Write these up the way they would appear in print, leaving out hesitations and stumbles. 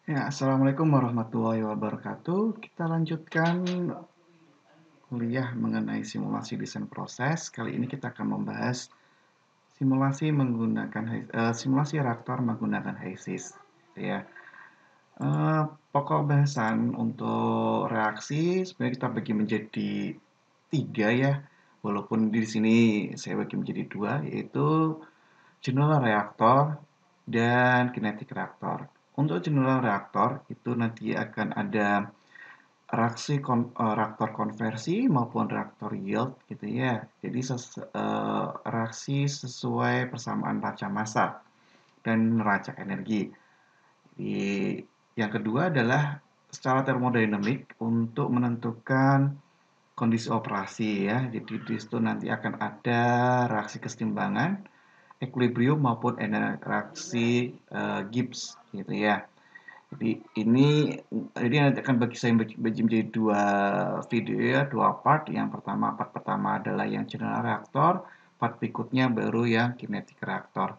Ya, Assalamualaikum warahmatullahi wabarakatuh. Kita lanjutkan kuliah mengenai simulasi desain proses. Kali ini kita akan membahas simulasi reaktor menggunakan HYSYS. Ya, Eh, pokok bahasan untuk reaksi sebenarnya kita bagi menjadi tiga ya. Walaupun di sini saya bagi menjadi dua, yaitu general reaktor dan kinetic reaktor. Untuk general reaktor itu nanti akan ada reaktor konversi maupun reaktor yield gitu ya. Jadi reaksi sesuai persamaan raca massa dan neraca energi. Di yang kedua adalah secara termodinamik untuk menentukan kondisi operasi ya. Jadi di situ nanti akan ada reaksi kesetimbangan, equilibrium maupun reaksi Gibbs gitu ya. Jadi nanti akan saya bagi menjadi dua video ya, dua part. Part pertama adalah yang general reaktor, part berikutnya baru yang kinetic reaktor.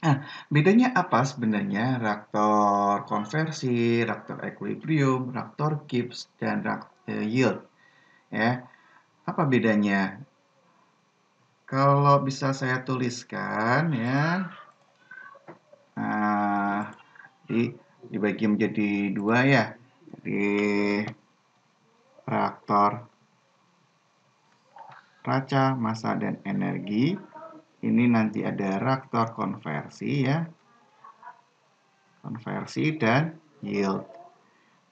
Nah, bedanya apa sebenarnya reaktor konversi, reaktor equilibrium, reaktor Gibbs, dan reaktor yield? Ya, apa bedanya? Kalau bisa saya tuliskan ya, nah, dibagi menjadi dua ya. Jadi reaktor raca, massa, dan energi. Ini nanti ada reaktor konversi ya, konversi dan yield.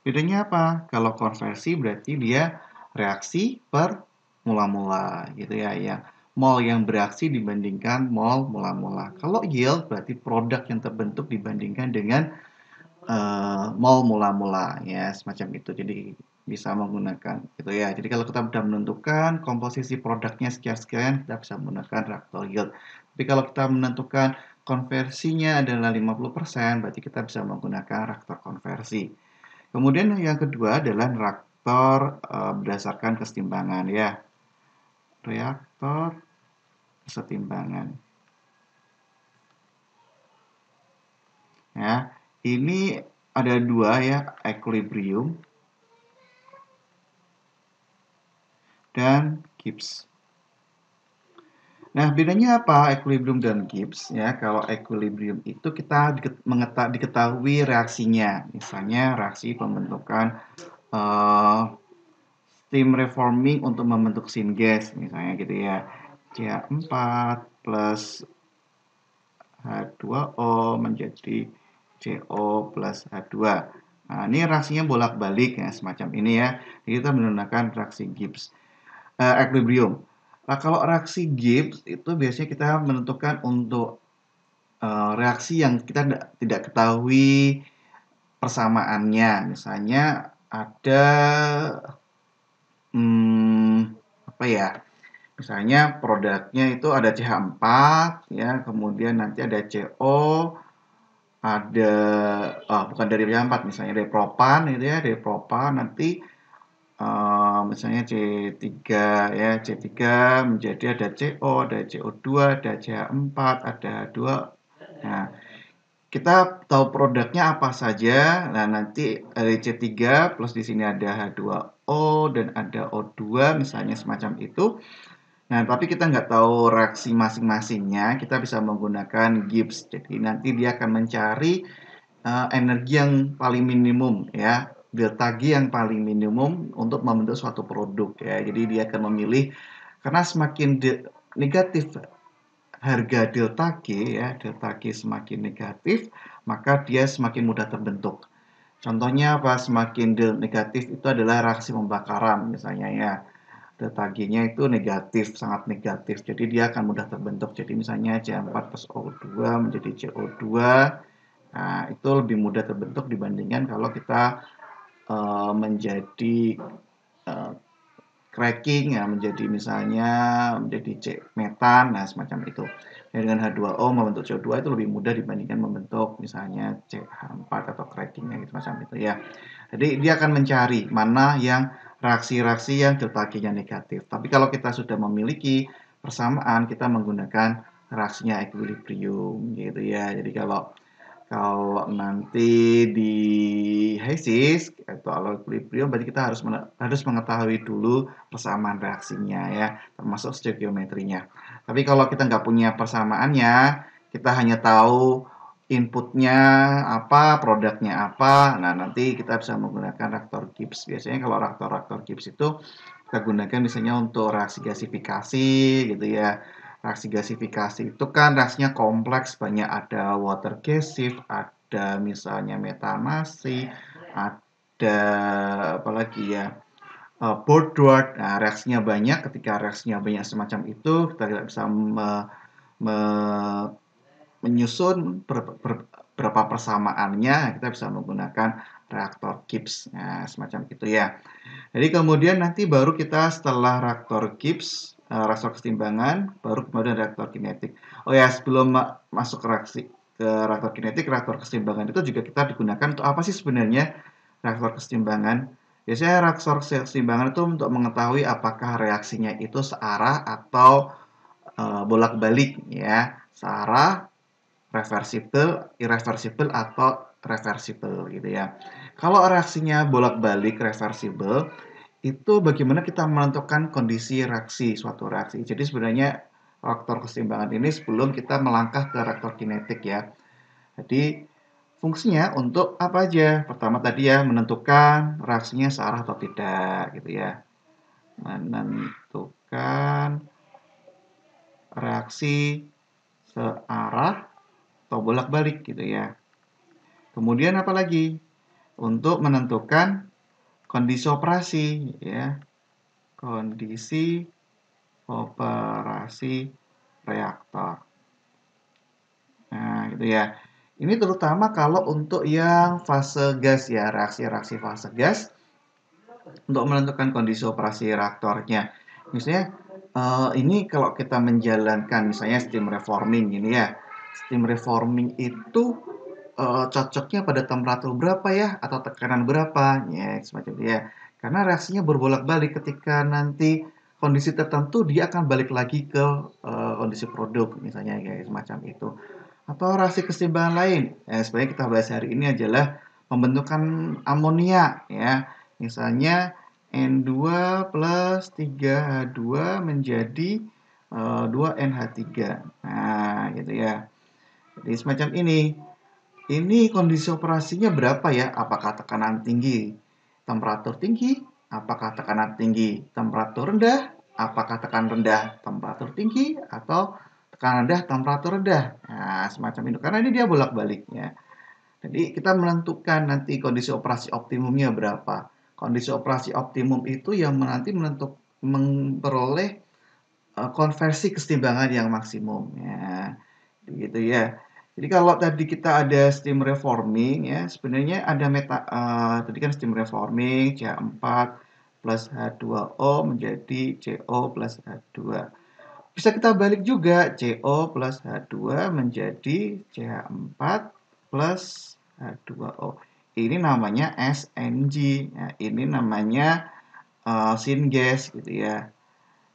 Bedanya apa? Kalau konversi berarti dia reaksi per mula-mula gitu ya, yang mol yang bereaksi dibandingkan mol mula-mula. Kalau yield berarti produk yang terbentuk dibandingkan dengan mol mula-mula ya, semacam itu. Jadi bisa menggunakan gitu ya. Jadi kalau kita sudah menentukan komposisi produknya sekian-sekian, kita bisa menggunakan reaktor yield. Tapi kalau kita menentukan konversinya adalah 50%, berarti kita bisa menggunakan reaktor konversi. Kemudian yang kedua adalah reaktor berdasarkan kesetimbangan ya. Reaktor kesetimbangan. Ya, ini ada dua ya, equilibrium dan Gibbs. Nah, bedanya apa equilibrium dan Gibbs ya? Kalau equilibrium itu kita diketahui reaksinya. Misalnya reaksi pembentukan uh, steam reforming untuk membentuk syngas misalnya gitu ya. CH4 plus H2O menjadi CO plus H2. Nah, ini reaksinya bolak-balik ya, semacam ini ya. Jadi kita menggunakan reaksi Gibbs. Equilibrium. Nah, kalau reaksi Gibbs itu biasanya kita menentukan untuk reaksi yang kita tidak ketahui persamaannya. Misalnya ada apa ya? Misalnya produknya itu ada CH4 ya, kemudian nanti ada CO, ada bukan dari CH4 misalnya dari propan gitu ya, dari propan nanti misalnya C3 ya, C3 menjadi ada CO, ada CO2, ada CH4, ada 2. Nah, kita tahu produknya apa saja. Nah, nanti dari C3 plus di sini ada H2O dan ada O2 misalnya semacam itu. Nah, tapi kita nggak tahu reaksi masing-masingnya, kita bisa menggunakan Gibbs. Jadi nanti dia akan mencari energi yang paling minimum ya, delta G yang paling minimum untuk membentuk suatu produk ya. Jadi dia akan memilih karena semakin negatif harga delta G ya, delta G semakin negatif, maka dia semakin mudah terbentuk. Contohnya apa? Semakin negatif itu adalah reaksi pembakaran misalnya ya. Delta G-nya itu negatif, sangat negatif. Jadi dia akan mudah terbentuk. Jadi misalnya C4 plus O2 menjadi CO2. Nah, itu lebih mudah terbentuk dibandingkan kalau kita menjadi uh, cracking ya, menjadi misalnya menjadi C metan, nah semacam itu. Dan dengan H2O membentuk CO2 itu lebih mudah dibandingkan membentuk misalnya CH4 atau crackingnya gitu macam itu ya. Jadi dia akan mencari mana yang reaksi-reaksi yang delta G-nya negatif. Tapi kalau kita sudah memiliki persamaan, kita menggunakan reaksinya equilibrium gitu ya. Jadi kalau Kalau nanti di HISIS atau low equilibrium berarti kita harus mengetahui dulu persamaan reaksinya ya, termasuk stoikiometrinya. Tapi kalau kita nggak punya persamaannya, kita hanya tahu inputnya apa, produknya apa, nah nanti kita bisa menggunakan reaktor Gibbs. Biasanya kalau reaktor Gibbs itu kita gunakan misalnya untuk reaksi gasifikasi gitu ya. Reaksi gasifikasi itu kan reaksinya kompleks, banyak ada water gasif, ada misalnya metamasi, ada apa lagi ya, Borduart. Nah, reaksinya banyak. Ketika reaksinya banyak semacam itu, kita tidak bisa me- menyusun berapa persamaannya. Kita bisa menggunakan reaktor Gibbs. Nah, semacam itu ya. Jadi kemudian nanti baru kita setelah reaktor Gibbs, reaktor kesetimbangan, baru kemudian reaktor kinetik. Oh ya, sebelum masuk ke reaktor kinetik, reaktor kesetimbangan itu juga kita digunakan untuk apa sih sebenarnya reaktor kesetimbangan? Biasanya reaktor kesetimbangan itu untuk mengetahui apakah reaksinya itu searah atau bolak-balik ya, searah, reversible, irreversible atau reversible gitu ya. Kalau reaksinya bolak-balik reversible, itu bagaimana kita menentukan kondisi reaksi suatu reaksi. Jadi sebenarnya faktor keseimbangan ini sebelum kita melangkah ke reaktor kinetik ya. Jadi fungsinya untuk apa aja? Pertama tadi ya menentukan reaksinya searah atau tidak gitu ya. Menentukan reaksi searah atau bolak-balik gitu ya. Kemudian apa lagi? Untuk menentukan kondisi operasi ya. Kondisi operasi reaktor. Nah, gitu ya. Ini terutama kalau untuk yang fase gas ya, reaksi-reaksi fase gas untuk menentukan kondisi operasi reaktornya. Misalnya ini kalau kita menjalankan misalnya steam reforming ini ya. Steam reforming itu cocoknya pada temperatur berapa ya atau tekanan berapa ya semacam itu ya. Karena reaksinya berbolak-balik ketika nanti kondisi tertentu dia akan balik lagi ke kondisi produk misalnya kayak semacam itu. Atau reaksi keseimbangan lain. Sebenarnya kita bahas hari ini adalah pembentukan amonia ya. Misalnya N2 plus 3H2 menjadi 2NH3. Nah, gitu ya. Jadi semacam ini. Ini kondisi operasinya berapa ya? Apakah tekanan tinggi, temperatur tinggi? Apakah tekanan tinggi, temperatur rendah? Apakah tekanan rendah, temperatur tinggi? Atau tekanan rendah, temperatur rendah? Nah, semacam itu. Karena ini dia bolak-baliknya. Jadi kita menentukan nanti kondisi operasi optimumnya berapa. Kondisi operasi optimum itu yang nanti memperoleh konversi kesetimbangan yang maksimum. Ya, gitu ya. Jadi kalau tadi kita ada steam reforming ya, sebenarnya ada tadi kan steam reforming CH4 plus H2O menjadi CO plus H2. Bisa kita balik juga CO plus H2 menjadi CH4 plus H2O. Ini namanya SNG. Nah, ini namanya syngas gitu ya.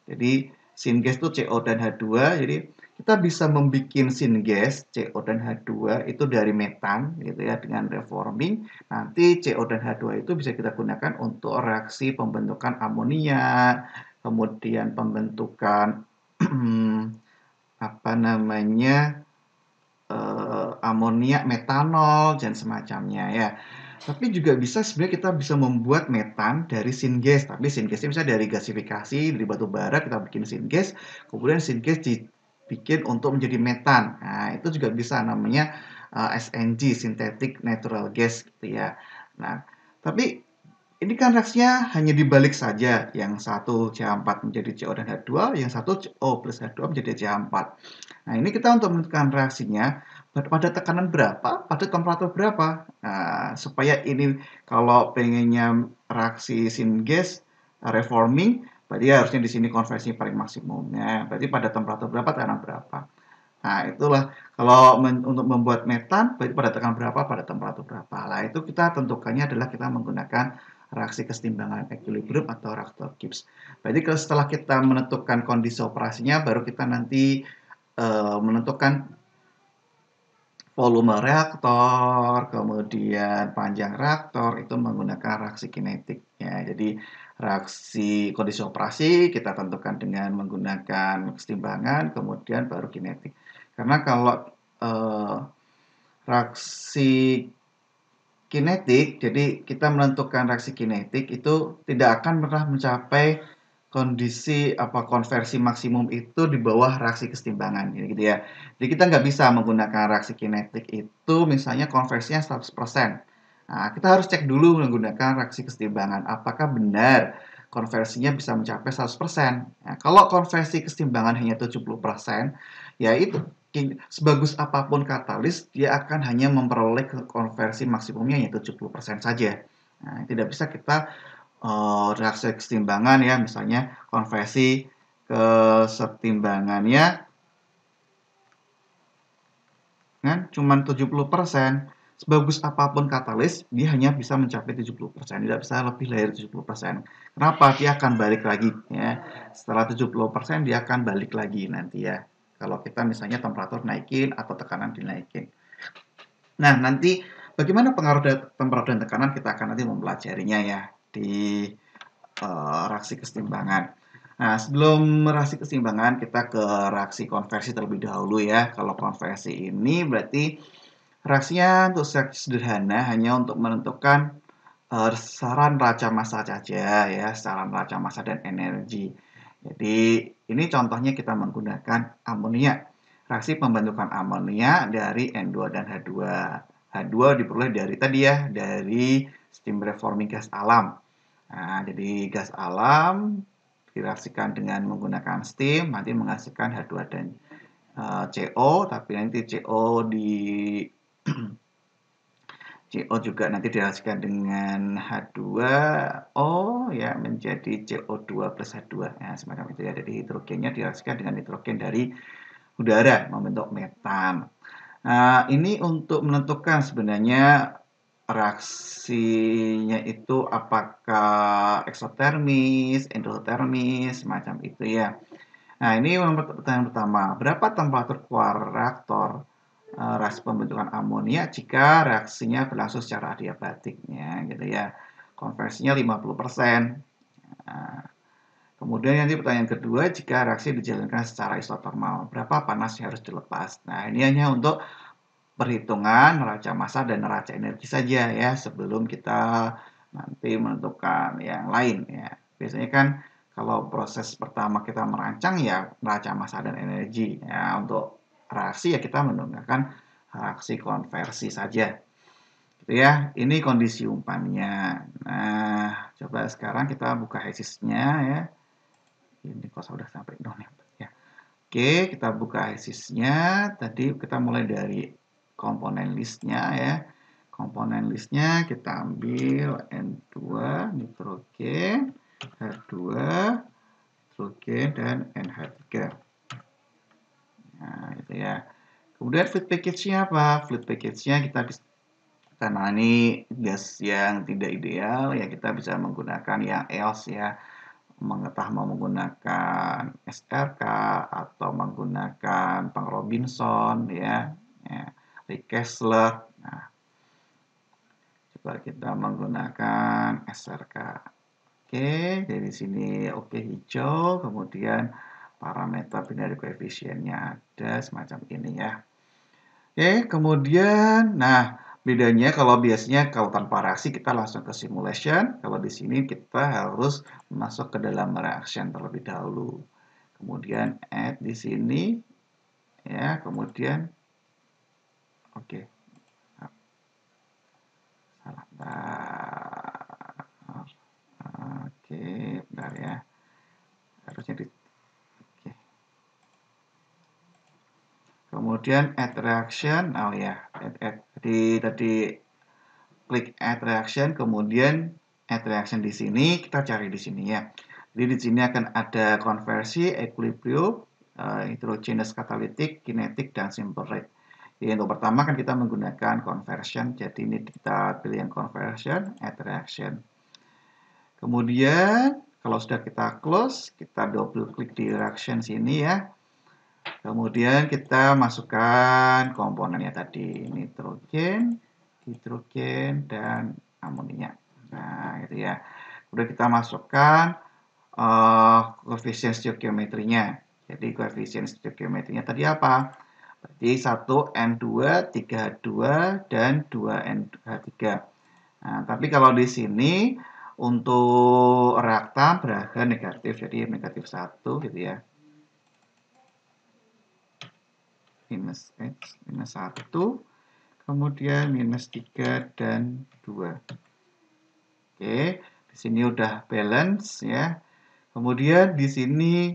Jadi syngas itu CO dan H2. Jadi kita bisa membuat syngas CO dan H2 itu dari metan gitu ya dengan reforming. Nanti CO dan H2 itu bisa kita gunakan untuk reaksi pembentukan amonia, kemudian pembentukan apa namanya amonia, metanol dan semacamnya ya. Tapi juga bisa sebenarnya kita bisa membuat metan dari syngas. Tapi syngasnya bisa dari gasifikasi, dari batu bara kita bikin syngas, kemudian syngas dibikin untuk menjadi metan. Nah, itu juga bisa namanya SNG, synthetic natural gas gitu ya. Nah, tapi ini kan reaksinya hanya dibalik saja. Yang satu CH4 menjadi CO dan H2, yang satu CO plus H2 menjadi CH4. Nah, ini kita untuk menentukan reaksinya pada tekanan berapa, pada temperatur berapa. Nah, supaya ini kalau pengennya reaksi syngas reforming, berarti harusnya di sini konversi paling maksimum. Ya, berarti pada temperatur berapa, tekanan berapa. Nah, itulah kalau untuk membuat metan, berarti pada tekanan berapa, pada temperatur berapa. Nah, itu kita tentukannya adalah kita menggunakan reaksi kesetimbangan equilibrium atau reaktor Gibbs. Berarti setelah kita menentukan kondisi operasinya, baru kita nanti menentukan volume reaktor, kemudian panjang reaktor itu menggunakan reaksi kinetik ya. Jadi reaksi kondisi operasi kita tentukan dengan menggunakan kesetimbangan, kemudian baru kinetik. Karena kalau reaksi kinetik, jadi kita menentukan reaksi kinetik itu tidak akan pernah mencapai kondisi konversi maksimum itu di bawah reaksi kesetimbangan gitu ya. Jadi kita nggak bisa menggunakan reaksi kinetik itu misalnya konversinya 100%. Nah, kita harus cek dulu menggunakan reaksi kesetimbangan apakah benar konversinya bisa mencapai 100%. Nah, kalau konversi kesetimbangan hanya 70%, ya itu sebagus apapun katalis, dia akan hanya memperoleh konversi maksimumnya yaitu 70% saja. Nah, tidak bisa kita reaksi kesetimbangan ya, misalnya konversi kesetimbangannya kan cuma 70%. Sebagus apapun katalis, dia hanya bisa mencapai 70%, tidak bisa lebih dari 70%. Kenapa? Dia akan balik lagi ya. Setelah 70% dia akan balik lagi nanti ya. Kalau kita misalnya temperatur naikin atau tekanan dinaikin. Nah, nanti bagaimana pengaruh temperatur dan tekanan kita akan nanti mempelajarinya ya di reaksi kesetimbangan. Nah, sebelum reaksi kesetimbangan kita ke reaksi konversi terlebih dahulu ya. Kalau konversi ini berarti reaksinya untuk sederhana hanya untuk menentukan saran raca massa saja ya, saran raca massa dan energi. Jadi ini contohnya kita menggunakan amonia. Reaksi pembentukan amonia dari N2 dan H2. H2 diperoleh dari tadi ya, dari steam reforming gas alam. Nah, jadi gas alam direaksikan dengan menggunakan steam, nanti menghasilkan H2 dan CO, tapi nanti CO CO juga nanti direaksikan dengan H2O ya menjadi CO2 plus H2 ya, semacam itu ya. Jadi hidrogennya direaksikan dengan hidrogen dari udara membentuk metan. Nah, ini untuk menentukan sebenarnya reaksinya itu apakah eksotermis, endotermis, semacam itu ya. Nah, ini pertanyaan pertama. Berapa temperatur keluar reaktor reaksi pembentukan amonia jika reaksinya berlangsung secara adiabatiknya gitu ya. Konversinya 50%. Nah, kemudian nanti pertanyaan kedua, jika reaksi dijalankan secara isotermal, berapa panas yang harus dilepas? Nah, ini hanya untuk perhitungan neraca massa dan neraca energi saja ya, sebelum kita nanti menentukan yang lain ya. Biasanya kan kalau proses pertama kita merancang ya neraca massa dan energi ya. Untuk reaksi ya kita menggunakan reaksi konversi saja. Gitu ya. Ini kondisi umpannya. Nah, coba sekarang kita buka HESIS-nya ya. Ini kok sudah sampai dong ya. Oke, kita buka HESIS-nya. Tadi kita mulai dari komponen listnya ya. Komponen listnya kita ambil N2, nitrogen, H2, nitrogen, dan NH3. Nah, gitu ya. Kemudian fluid package-nya apa? Fluid package-nya karena ini gas yang tidak ideal, ya kita bisa menggunakan yang else ya. Mau menggunakan SRK atau menggunakan Pang Robinson ya, Rick Kessler. Nah, coba kita menggunakan SRK. Oke, dari sini oke hijau, kemudian parameter binary koefisiennya ada semacam ini ya. Oke, kemudian, nah bedanya kalau biasanya kalau tanpa reaksi kita langsung ke simulation, kalau di sini kita harus masuk ke dalam reaction terlebih dahulu. Kemudian add di sini, ya, kemudian, oke, salah, oke, bentar ya, harusnya di, oke. Kemudian add reaction, oh ya, tadi klik add reaction, kemudian add reaction di sini, kita cari di sini ya. Jadi di sini akan ada konversi, equilibrium, heterogeneous catalytic, kinetic, dan simple rate. Jadi untuk pertama kan kita menggunakan conversion, jadi ini kita pilih yang conversion, add reaction. Kemudian kalau sudah kita close, kita double klik di reaction sini ya. Kemudian kita masukkan komponennya tadi, nitrogen, hidrogen, dan amonia. Nah, itu ya. Kemudian kita masukkan koefisien stoikiometrinya. Jadi koefisien stoikiometrinya tadi apa? Berarti 1N2, 3H2, dan 2NH3. Nah, tapi kalau di sini untuk reaktan beraga negatif, jadi negatif 1 gitu ya. Minus X, minus 1, kemudian minus 3 dan 2. Oke, di sini udah balance ya. Kemudian di sini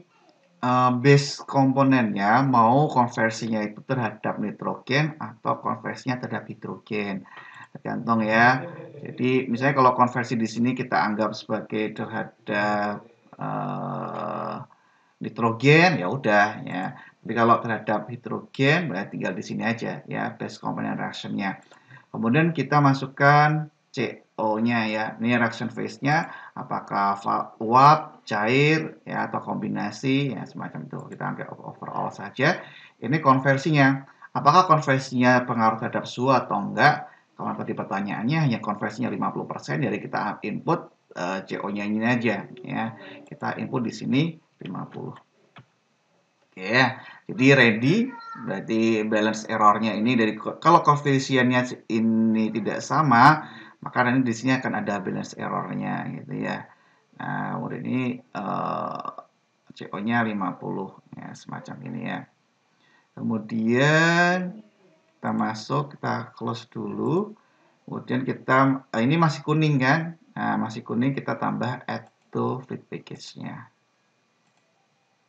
base komponennya mau konversinya itu terhadap nitrogen atau konversinya terhadap hidrogen. Tergantung ya. Jadi misalnya kalau konversi di sini kita anggap sebagai terhadap nitrogen ya udah ya. Tapi kalau terhadap hidrogen berarti tinggal di sini aja ya base komponen reactionnya. Kemudian kita masukkan CO-nya ya. Ini reaction phase-nya apakah uap, cair ya atau kombinasi ya semacam itu. Kita ambil overall saja. Ini konversinya. Apakah konversinya pengaruh terhadap suhu atau enggak? Kalau tadi pertanyaannya hanya konversinya 50%, jadi kita input CO-nya ini aja ya. Kita input di sini 50. Oke ya. Jadi ready berarti balance errornya ini dari kalau koefisiennya ini tidak sama, maka nanti di sini akan ada balance errornya gitu ya. Nah, kemudian ini CO-nya 50 ya semacam ini ya. Kemudian kita masuk, kita close dulu. Kemudian kita ini masih kuning kan? Nah, masih kuning kita tambah add to feed package-nya.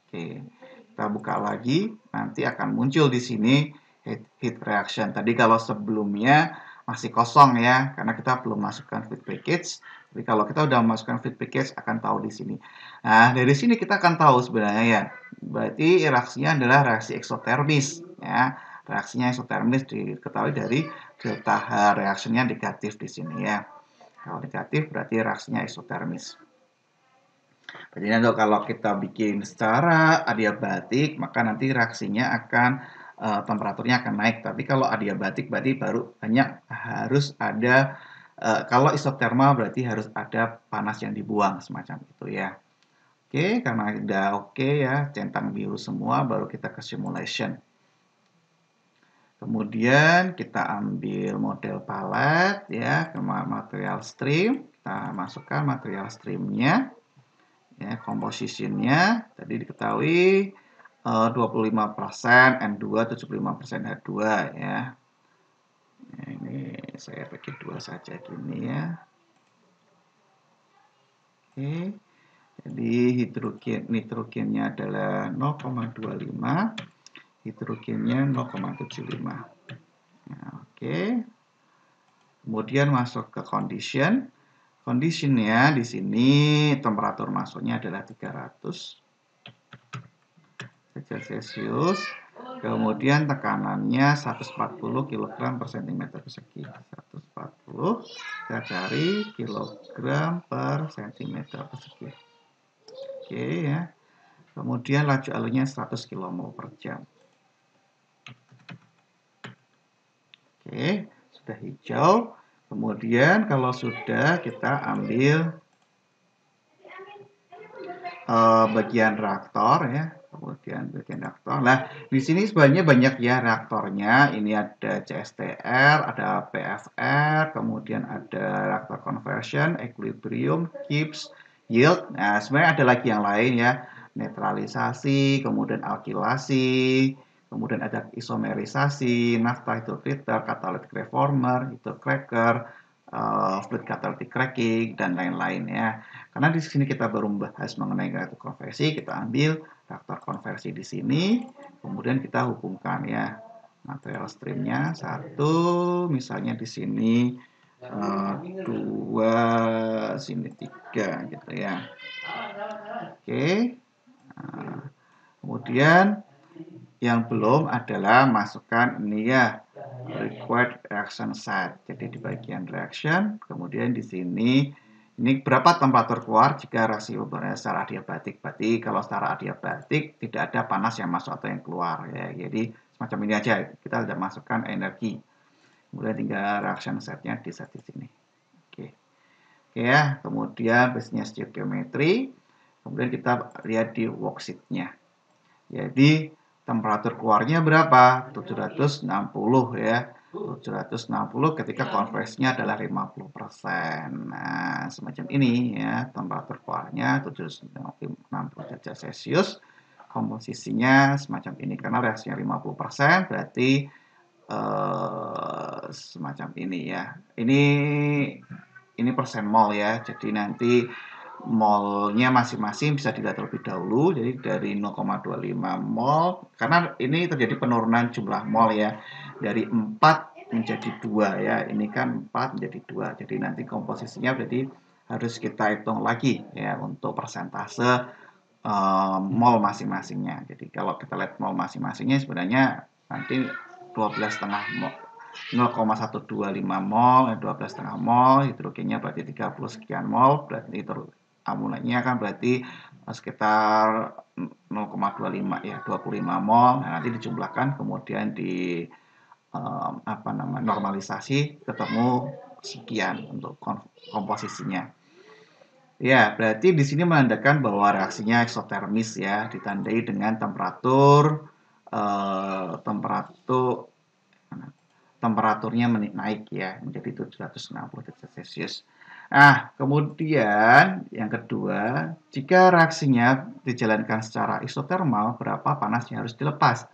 Oke, kita buka lagi, nanti akan muncul di sini heat reaction. Tadi kalau sebelumnya masih kosong ya, karena kita belum masukkan feed package. Tapi kalau kita udah masukkan feed package akan tahu di sini. Nah, dari sini kita akan tahu sebenarnya ya. Berarti reaksinya adalah reaksi eksotermis ya. Reaksinya eksotermis diketahui dari delta H reaksinya negatif di sini ya. Kalau negatif berarti reaksinya eksotermis. Jadi kalau kita bikin secara adiabatik, maka nanti reaksinya akan temperaturnya akan naik. Tapi kalau adiabatik berarti baru hanya harus ada kalau isotermal berarti harus ada panas yang dibuang semacam itu ya. Oke, karena udah oke ya, centang biru semua, baru kita ke simulation. Kemudian kita ambil model palet ya, ke material stream, kita masukkan material streamnya. Ya, compositionnya tadi diketahui 25% N2, 75% H2 ya. Nah, ini saya pakai 2 saja gini ya. Oke. Jadi nitrogennya adalah 0,25, hidrogennya 0,75. Nah, oke. Kemudian masuk ke condition. Conditionnya di sini temperatur masuknya adalah 300 derajat Celcius. Kemudian tekanannya 140 kg per cm persegi. 140 kita cari kilogram per cm persegi. Oke ya. Kemudian laju alurnya 100 km per jam. Oke, sudah hijau. Kemudian kalau sudah kita ambil bagian reaktor ya. Kemudian bagian reaktor. Nah, di sini sebenarnya banyak ya reaktornya. Ini ada CSTR, ada PFR, kemudian ada reaktor conversion, equilibrium, Gibbs, yield. Nah, sebenarnya ada lagi yang lain ya. Netralisasi, kemudian alkilasi, kemudian ada isomerisasi, naphtha hydrotreater, catalytic reformer, hydrocracker, fluid catalytic cracking, dan lain-lain ya. Karena di sini kita baru membahas mengenai reaktor konversi, kita ambil reaktor konversi di sini, kemudian kita hubungkan ya material streamnya satu, misalnya di sini dua, sini tiga gitu ya. Oke. Nah, kemudian yang belum adalah masukkan ini ya required reaction site. Jadi di bagian reaction, kemudian di sini Ini berapa temperatur keluar jika reaksi pembuatannya secara adiabatik. Berarti kalau secara adiabatik tidak ada panas yang masuk atau yang keluar ya. Jadi semacam ini aja, kita sudah masukkan energi. Kemudian tinggal reaction setnya di set di sini. Oke. Oke ya, kemudian business geometry. Kemudian kita lihat di worksheet-nya. Jadi temperatur keluarnya berapa? 760 ya. 760 ketika konversinya adalah 50%. Nah, semacam ini ya, temperatur keluarnya 760 derajat Celcius. Komposisinya semacam ini karena reaksinya 50%, berarti semacam ini ya. Ini persen mol ya. Jadi nanti molnya masing-masing bisa dilihat terlebih dahulu. Jadi dari 0,25 mol, karena ini terjadi penurunan jumlah mol ya, dari 4 menjadi 2 ya. Ini kan 4 menjadi 2. Jadi nanti komposisinya berarti harus kita hitung lagi ya untuk persentase mol masing-masingnya. Jadi kalau kita lihat mol masing-masingnya sebenarnya nanti 12,5 mol, 0,125 mol, 12,5 mol, hidrogennya berarti 30 sekian mol, berarti amonnya kan berarti sekitar 0,25 ya, 25 mol. Nah, nanti dijumlahkan kemudian di normalisasi ketemu sekian untuk komposisinya. Ya, berarti di sini menandakan bahwa reaksinya eksotermis ya, ditandai dengan temperaturnya naik ya menjadi 760 derajat Celcius. Nah, kemudian yang kedua, jika reaksinya dijalankan secara isotermal, berapa panas yang harus dilepas?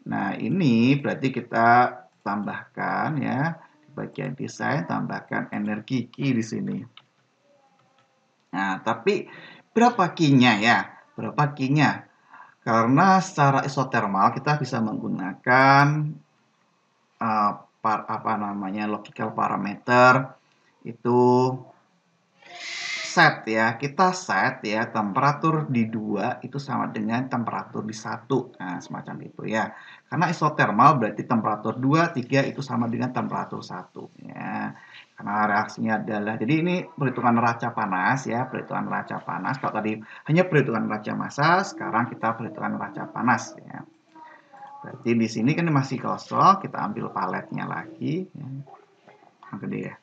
Nah, ini berarti kita tambahkan ya, di bagian desain tambahkan energi Q di sini. Nah, tapi berapa Q-nya ya? Berapa Q-nya? Karena secara isotermal kita bisa menggunakan logical parameter itu set ya. Kita set ya temperatur di 2 itu sama dengan temperatur di 1. Nah, semacam itu ya. Karena isotermal berarti temperatur 2, 3 itu sama dengan temperatur 1 ya. Karena reaksinya adalah, jadi ini perhitungan neraca panas ya, perhitungan neraca panas. Kalau tadi hanya perhitungan neraca massa, sekarang kita perhitungan neraca panas ya. Berarti di sini kan masih kosong, kita ambil paletnya lagi ya. Yang gede ya.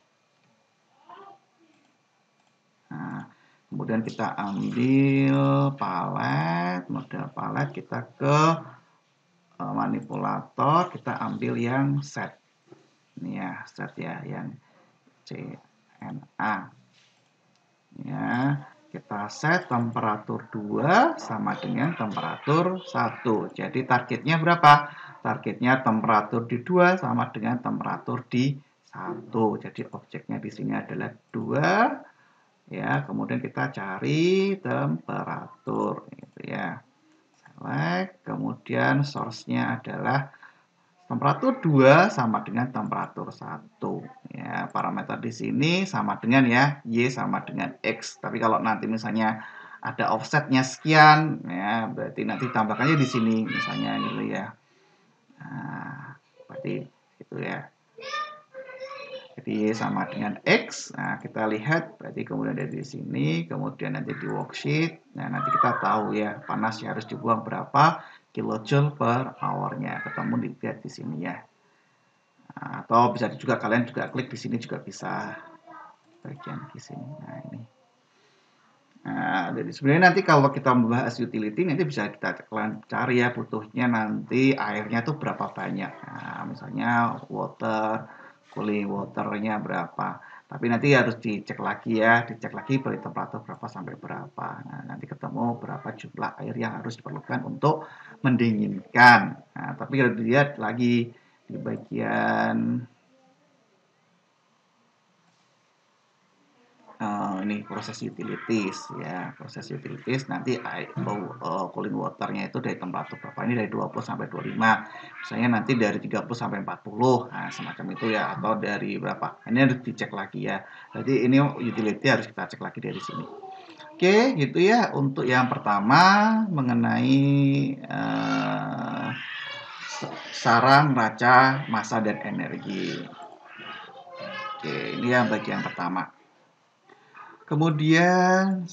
Nah, kemudian kita ambil palet, model palet, kita ke manipulator, kita ambil yang set. Ini ya, set ya, yang CNA. Ya, kita set temperatur 2 sama dengan temperatur 1. Jadi targetnya berapa? Targetnya temperatur di 2 sama dengan temperatur di 1. Jadi objeknya di sini adalah 2. Ya, kemudian kita cari temperatur gitu ya. Select, kemudian source-nya adalah temperatur 2 sama dengan temperatur 1. Ya, parameter di sini sama dengan ya, Y sama dengan X. Tapi kalau nanti misalnya ada offsetnya sekian, ya berarti nanti tambahkannya di sini misalnya gitu ya. Nah, berarti gitu ya. Jadi sama dengan X. Nah, kita lihat berarti kemudian dari sini, kemudian nanti di worksheet. Nah, nanti kita tahu ya panasnya harus dibuang berapa kilojoule per hour-nya. Ketemu dilihat di sini ya. Nah, atau bisa juga kalian juga klik di sini juga bisa bagian di sini. Nah, ini. Nah, jadi sebenarnya nanti kalau kita membahas utility nanti bisa kita cari ya butuhnya nanti airnya tuh berapa banyak. Nah, misalnya cooling waternya berapa. Tapi nanti harus dicek lagi ya, dicek lagi dari temperatur berapa sampai berapa. Nah, nanti ketemu berapa jumlah air yang harus diperlukan untuk mendinginkan. Nah, tapi kalau dilihat lagi di bagian ini proses utilities ya, proses utilities nanti cooling waternya itu dari temperatur berapa, ini dari 20 sampai 25, misalnya nanti dari 30 sampai 40, nah semacam itu ya, atau dari berapa, ini harus dicek lagi ya, jadi ini utility harus kita cek lagi dari sini. Oke, gitu ya untuk yang pertama mengenai saran neraca massa dan energi. Oke, ini yang bagian pertama. Kemudian